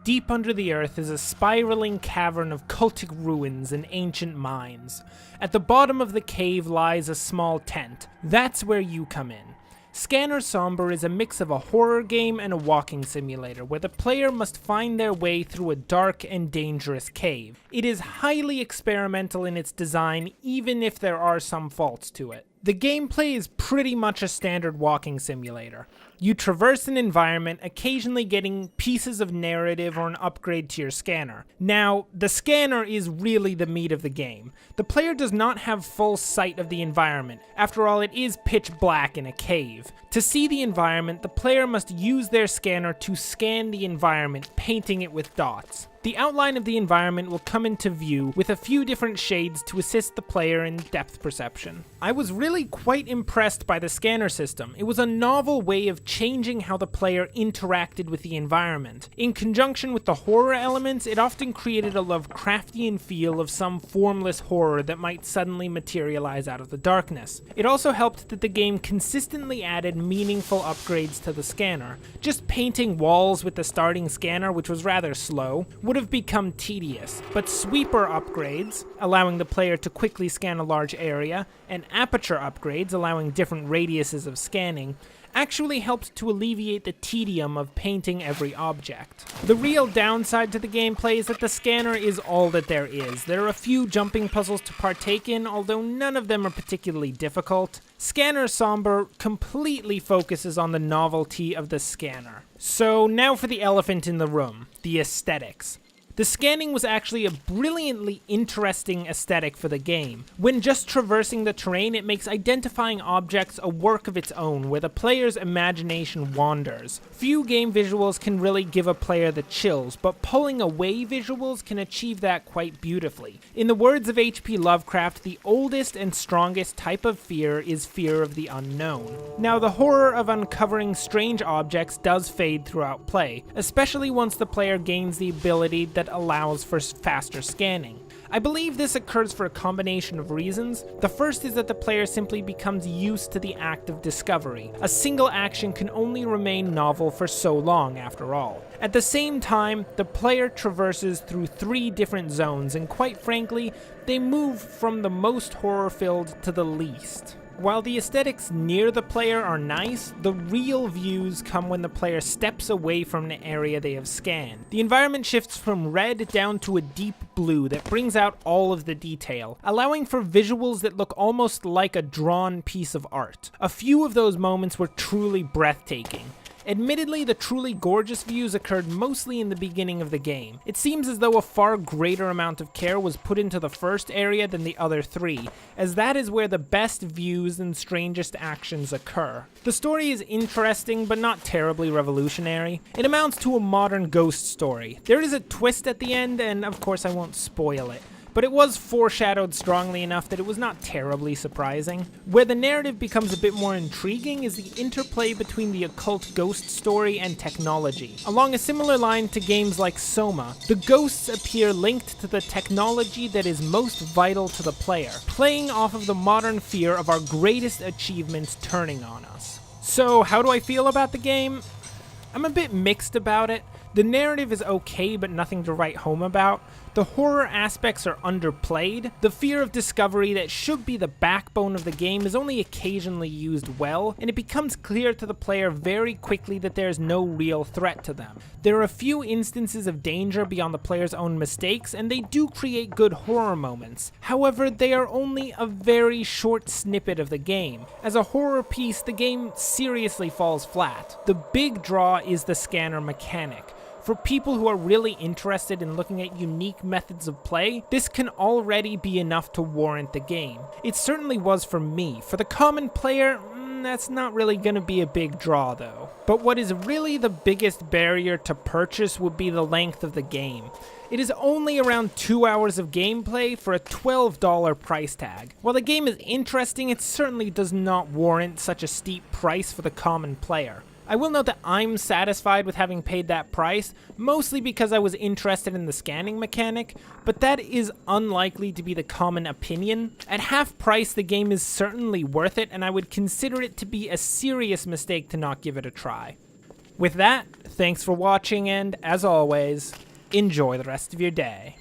Deep under the earth is a spiraling cavern of cultic ruins and ancient mines. At the bottom of the cave lies a small tent. That's where you come in. Scanner Sombre is a mix of a horror game and a walking simulator, where the player must find their way through a dark and dangerous cave. It is highly experimental in its design, even if there are some faults to it. The gameplay is pretty much a standard walking simulator. You traverse an environment, occasionally getting pieces of narrative or an upgrade to your scanner. Now, the scanner is really the meat of the game. The player does not have full sight of the environment. After all, it is pitch black in a cave. To see the environment, the player must use their scanner to scan the environment, painting it with dots. The outline of the environment will come into view with a few different shades to assist the player in depth perception. I was really quite impressed by the scanner system. It was a novel way of changing how the player interacted with the environment. In conjunction with the horror elements, it often created a Lovecraftian feel of some formless horror that might suddenly materialize out of the darkness. It also helped that the game consistently added meaningful upgrades to the scanner. Just painting walls with the starting scanner, which was rather slow, would have become tedious, but sweeper upgrades, allowing the player to quickly scan a large area, and aperture upgrades, allowing different radiuses of scanning, actually helped to alleviate the tedium of painting every object. The real downside to the gameplay is that the scanner is all that there is. There are a few jumping puzzles to partake in, although none of them are particularly difficult. Scanner Sombre completely focuses on the novelty of the scanner. So now for the elephant in the room, the aesthetics. The scanning was actually a brilliantly interesting aesthetic for the game. When just traversing the terrain, it makes identifying objects a work of its own, where the player's imagination wanders. Few game visuals can really give a player the chills, but pulling away visuals can achieve that quite beautifully. In the words of H.P. Lovecraft, the oldest and strongest type of fear is fear of the unknown. Now, the horror of uncovering strange objects does fade throughout play, especially once the player gains the ability that allows for faster scanning. I believe this occurs for a combination of reasons. The first is that the player simply becomes used to the act of discovery. A single action can only remain novel for so long, after all. At the same time, the player traverses through 3 different zones, and quite frankly, they move from the most horror-filled to the least. While the aesthetics near the player are nice, the real views come when the player steps away from the area they have scanned. The environment shifts from red down to a deep blue that brings out all of the detail, allowing for visuals that look almost like a drawn piece of art. A few of those moments were truly breathtaking. Admittedly, the truly gorgeous views occurred mostly in the beginning of the game. It seems as though a far greater amount of care was put into the first area than the other 3, as that is where the best views and strangest actions occur. The story is interesting, but not terribly revolutionary. It amounts to a modern ghost story. There is a twist at the end, and of course I won't spoil it, but it was foreshadowed strongly enough that it was not terribly surprising. Where the narrative becomes a bit more intriguing is the interplay between the occult ghost story and technology. Along a similar line to games like Soma, the ghosts appear linked to the technology that is most vital to the player, playing off of the modern fear of our greatest achievements turning on us. So, how do I feel about the game? I'm a bit mixed about it. The narrative is okay, but nothing to write home about. The horror aspects are underplayed. The fear of discovery that should be the backbone of the game is only occasionally used well, and it becomes clear to the player very quickly that there is no real threat to them. There are a few instances of danger beyond the player's own mistakes, and they do create good horror moments. However, they are only a very short snippet of the game. As a horror piece, the game seriously falls flat. The big draw is the scanner mechanic. For people who are really interested in looking at unique methods of play, this can already be enough to warrant the game. It certainly was for me. For the common player, that's not really going to be a big draw though. But what is really the biggest barrier to purchase would be the length of the game. It is only around 2 hours of gameplay for a $12 price tag. While the game is interesting, it certainly does not warrant such a steep price for the common player. I will note that I'm satisfied with having paid that price, mostly because I was interested in the scanning mechanic, but that is unlikely to be the common opinion. At half price, the game is certainly worth it, and I would consider it to be a serious mistake to not give it a try. With that, thanks for watching and, as always, enjoy the rest of your day.